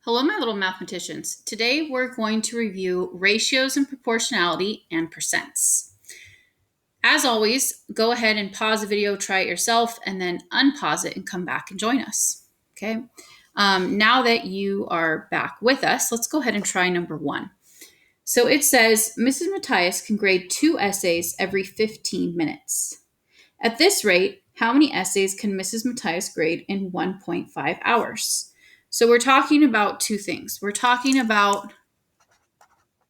Hello, my little mathematicians. Today we're going to review ratios and proportionality and percents. As always, go ahead and pause the video, try it yourself, and then unpause it and come back and join us. Okay. Now that you are back with us, let's go ahead and try number 1. So it says Mrs. Matthias can grade 2 essays every 15 minutes. At this rate, how many essays can Mrs. Matthias grade in 1.5 hours? So we're talking about two things. We're talking about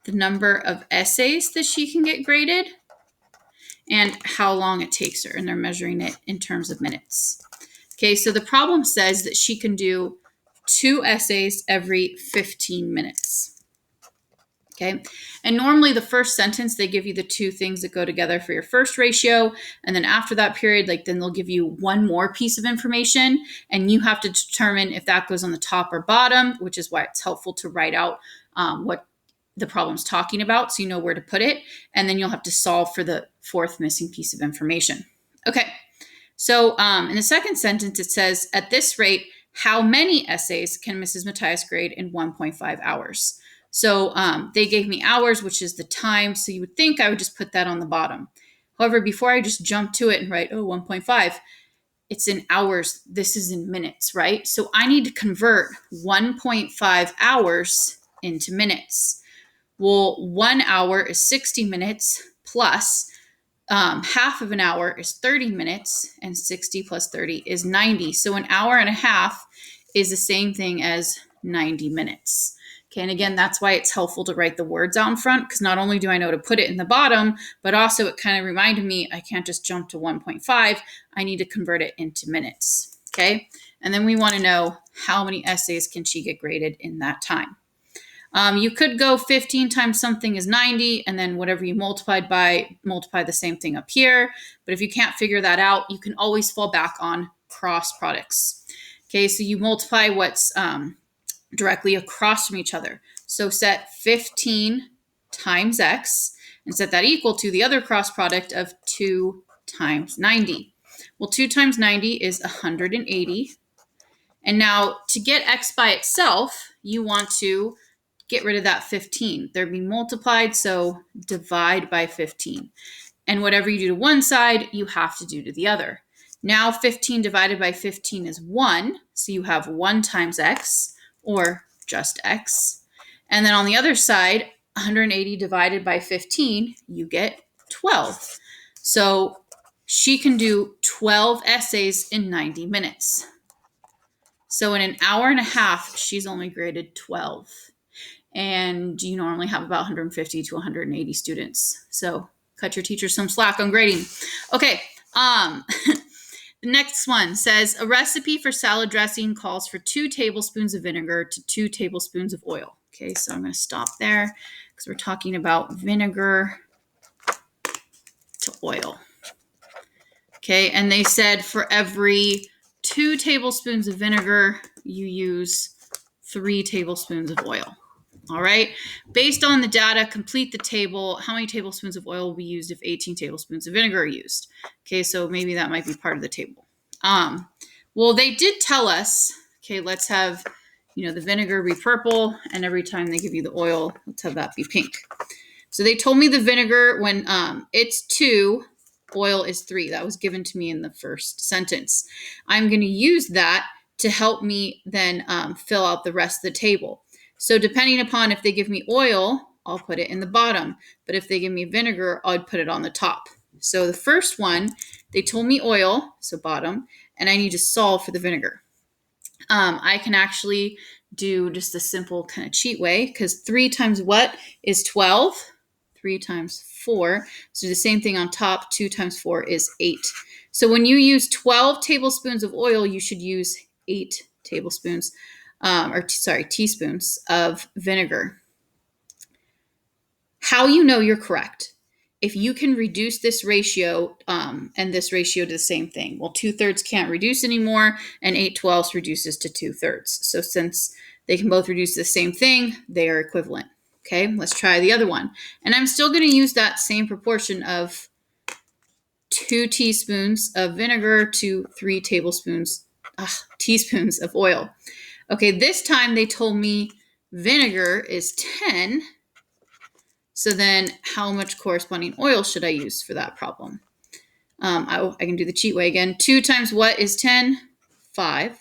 the number of essays that she can get graded and how long it takes her, and they're measuring it in terms of minutes. Okay, so the problem says that she can do 2 essays every 15 minutes. Okay, and normally the first sentence, they give you the two things that go together for your first ratio. And then after that period, then they'll give you one more piece of information, and you have to determine if that goes on the top or bottom, which is why it's helpful to write out what the problem's talking about so you know where to put it. And then you'll have to solve for the fourth missing piece of information. Okay, so in the second sentence, it says, at this rate, how many essays can Mrs. Matthias grade in 1.5 hours? So they gave me hours, which is the time. So you would think I would just put that on the bottom. However, before I just jump to it and write, 1.5, it's in hours. This is in minutes, right? So I need to convert 1.5 hours into minutes. Well, 1 hour is 60 minutes plus half of an hour is 30 minutes, and 60 plus 30 is 90. So an hour and a half is the same thing as 90 minutes. Okay, and again, that's why it's helpful to write the words out in front, because not only do I know to put it in the bottom, but also it kind of reminded me I can't just jump to 1.5. I need to convert it into minutes. Okay, and then we want to know how many essays can she get graded in that time. You could go 15 times something is 90, and then whatever you multiplied by, multiply the same thing up here. But if you can't figure that out, you can always fall back on cross products. Okay, so you multiply what's directly across from each other. So set 15 times x and set that equal to the other cross product of 2 times 90. Well, 2 times 90 is 180. And now to get x by itself, you want to get rid of that 15. They're being multiplied, so divide by 15. And whatever you do to one side, you have to do to the other. Now 15 divided by 15 is 1, so you have 1 times x, or just x. And then on the other side, 180 divided by 15, you get 12. So she can do 12 essays in 90 minutes. So in an hour and a half, she's only graded 12. And you normally have about 150 to 180 students. So cut your teacher some slack on grading. Okay, the next one says, a recipe for salad dressing calls for 2 tablespoons of vinegar to 2 tablespoons of oil. Okay, so I'm going to stop there because we're talking about vinegar to oil. Okay, and they said for every 2 tablespoons of vinegar, you use 3 tablespoons of oil. All right, based on the data, complete the table. How many tablespoons of oil will be used if 18 tablespoons of vinegar are used? Okay, so maybe that might be part of the table. Well, they did tell us, okay, let's have, the vinegar be purple, and every time they give you the oil, let's have that be pink. So they told me the vinegar, when it's 2, oil is 3. That was given to me in the first sentence. I'm going to use that to help me then fill out the rest of the table. So depending upon if they give me oil, I'll put it in the bottom. But if they give me vinegar, I'd put it on the top. So the first one, they told me oil, so bottom, and I need to solve for the vinegar. I can actually do just a simple kind of cheat way, because 3 times what is 12? 3 times 4. So the same thing on top, 2 times 4 is 8. So when you use 12 tablespoons of oil, you should use 8 tablespoons teaspoons of vinegar. How you know you're correct? If you can reduce this ratio and this ratio to the same thing. Well, 2/3 can't reduce anymore, and 8/12 reduces to 2/3. So since they can both reduce the same thing, they are equivalent. Okay, let's try the other one. And I'm still going to use that same proportion of 2 teaspoons of vinegar to 3 teaspoons of oil. Okay, this time they told me vinegar is 10. So then how much corresponding oil should I use for that problem? I can do the cheat way again. 2 times what is 10? 5.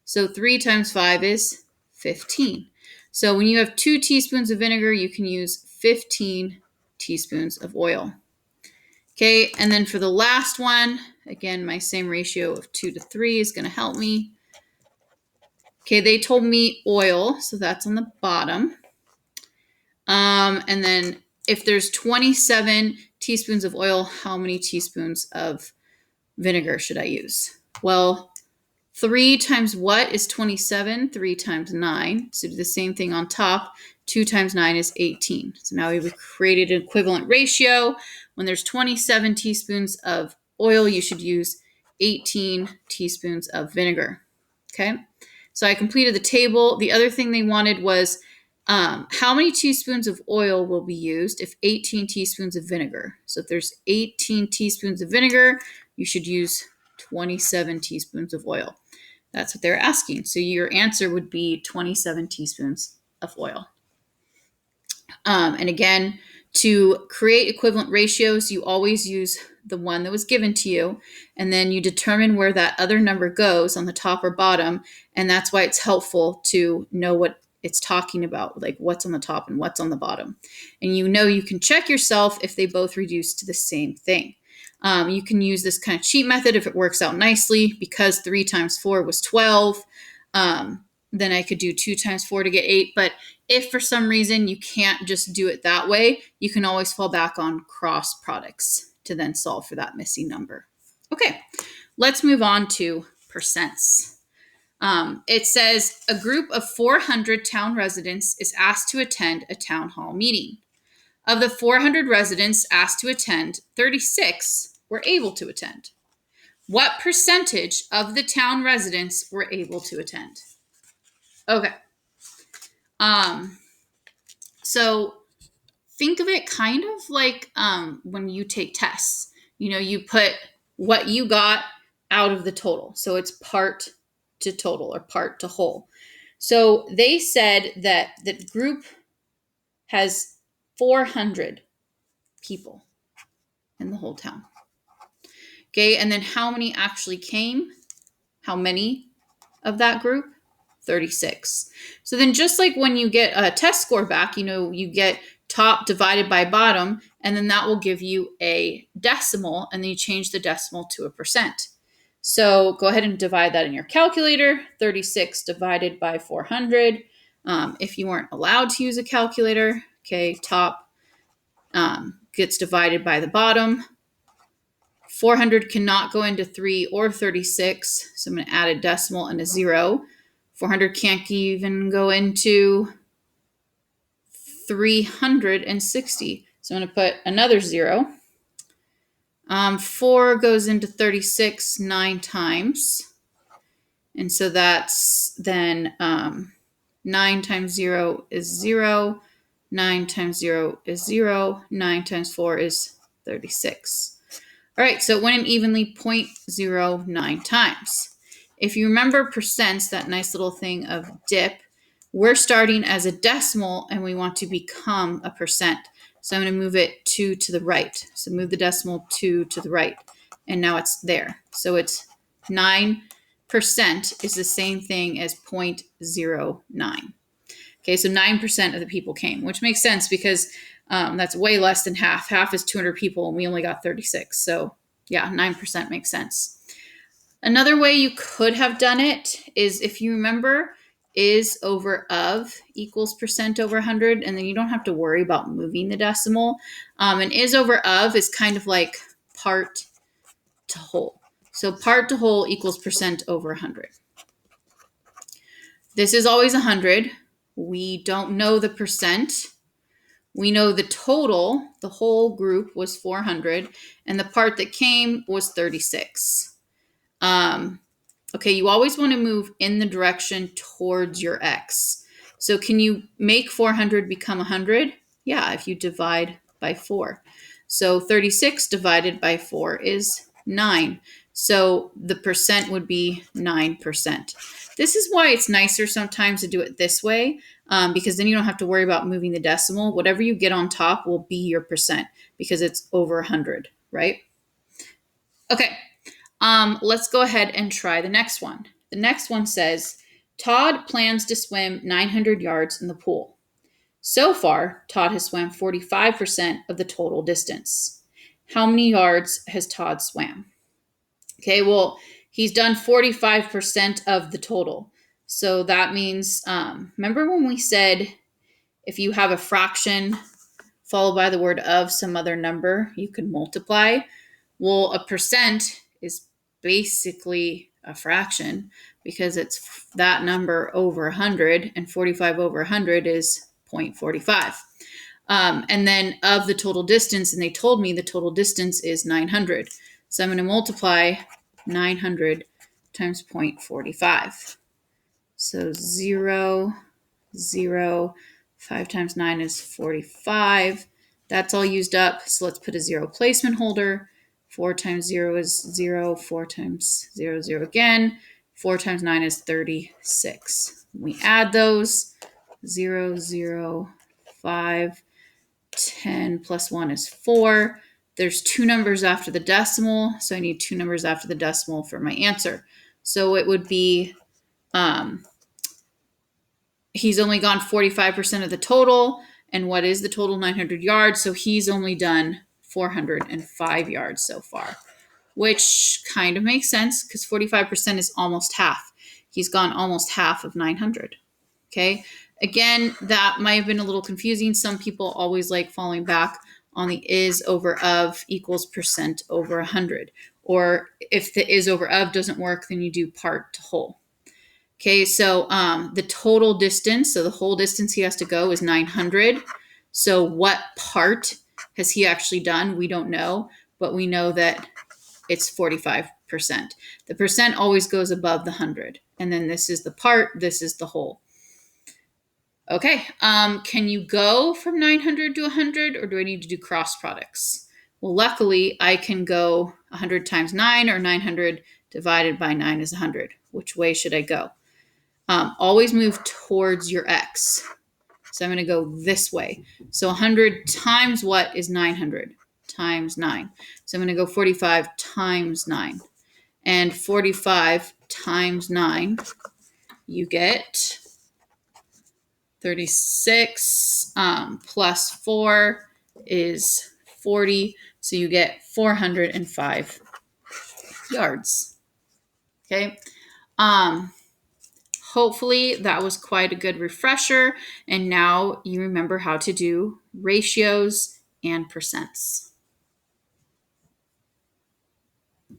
So 3 times 5 is 15. So when you have 2 teaspoons of vinegar, you can use 15 teaspoons of oil. Okay, and then for the last one, again, my same ratio of 2 to 3 is going to help me. Okay, they told me oil, so that's on the bottom. And then if there's 27 teaspoons of oil, how many teaspoons of vinegar should I use? Well, 3 times what is 27? 3 times 9. So do the same thing on top. 2 times 9 is 18. So now we've created an equivalent ratio. When there's 27 teaspoons of oil, you should use 18 teaspoons of vinegar. Okay, so I completed the table. The other thing they wanted was how many teaspoons of oil will be used if 18 teaspoons of vinegar. So if there's 18 teaspoons of vinegar, you should use 27 teaspoons of oil. That's what they're asking. So your answer would be 27 teaspoons of oil. And again, to create equivalent ratios, you always use the one that was given to you, and then you determine where that other number goes on the top or bottom, and that's why it's helpful to know what it's talking about, like what's on the top and what's on the bottom. And you can check yourself if they both reduce to the same thing. You can use this kind of cheat method if it works out nicely. Because 3 times 4 was 12, then I could do 2 times 4 to get 8. But if for some reason you can't just do it that way, you can always fall back on cross products to then solve for that missing number. Okay, let's move on to percents. It says a group of 400 town residents is asked to attend a town hall meeting. Of the 400 residents asked to attend, 36 were able to attend. What percentage of the town residents were able to attend? Okay. So think of it kind of like when you take tests. You put what you got out of the total. So it's part to total or part to whole. So they said that the group has 400 people in the whole town. Okay, and then how many actually came? How many of that group? 36. So then just like when you get a test score back, you get top divided by bottom, and then that will give you a decimal, and then you change the decimal to a percent. So go ahead and divide that in your calculator. 36 divided by 400. If you weren't allowed to use a calculator, okay, top gets divided by the bottom. 400 cannot go into 3 or 36, so I'm going to add a decimal and a 0. 400 can't even go into 360, so I'm going to put another 0. 4 goes into 36 9 times, and so that's then 9 times 0 is 0, 9 times 0 is 0, 9 times 4 is 36. All right, so it went in evenly 0.09 times. If you remember percents, that nice little thing of dip, we're starting as a decimal and we want to become a percent. So I'm going to move it 2 to the right. So move the decimal 2 to the right, and now it's there. So it's 9% is the same thing as 0.09. Okay, so 9% of the people came, which makes sense because that's way less than half. Half is 200 people, and we only got 36. So yeah, 9% makes sense. Another way you could have done it is, if you remember, is over of equals percent over 100, and then you don't have to worry about moving the decimal. And is over of is kind of like part to whole. So part to whole equals percent over 100. This is always 100. We don't know the percent. We know the total, the whole group was 400, and the part that came was 36. Okay, you always want to move in the direction towards your x. So can you make 400 become 100? Yeah, if you divide by 4. So 36 divided by 4 is 9. So the percent would be 9%. This is why it's nicer sometimes to do it this way, because then you don't have to worry about moving the decimal. Whatever you get on top will be your percent because it's over 100, right? Okay, let's go ahead and try the next one. The next one says, Todd plans to swim 900 yards in the pool. So far, Todd has swam 45% of the total distance. How many yards has Todd swam? Okay, well, he's done 45% of the total. So that means, remember when we said if you have a fraction followed by the word of some other number, you can multiply? Well, a percent is basically a fraction because it's that number over 100, and 45 over 100 is 0.45. And then of the total distance, and they told me the total distance is 900. So I'm going to multiply 900 times 0.45. So 0, 0, 5 times 9 is 45. That's all used up. So let's put a 0 placement holder. 4 times 0 is 0. 4 times 0, 0 again. 4 times 9 is 36. We add those. 0, 0, 5, 10 plus 1 is 4. There's two numbers after the decimal, so I need two numbers after the decimal for my answer. So it would be, he's only gone 45% of the total. And what is the total? 900 yards. So he's only done 405 yards so far, which kind of makes sense because 45% is almost half. He's gone almost half of 900. Okay. Again, that might have been a little confusing. Some people always like falling back on the is over of equals percent over 100. Or if the is over of doesn't work, then you do part to whole. Okay, so the total distance, so the whole distance he has to go is 900. So what part has he actually done? We don't know, but we know that it's 45%. The percent always goes above the 100. And then this is the part, this is the whole. Okay, can you go from 900 to 100, or do I need to do cross products? Well, luckily, I can go 100 times 9, or 900 divided by 9 is 100. Which way should I go? Always move towards your x. So I'm going to go this way. So 100 times what is 900? Times 9. So I'm going to go 45 times 9. And 45 times 9, you get 36 plus 4 is 40. So you get 405 yards. Okay. Hopefully that was quite a good refresher. And now you remember how to do ratios and percents.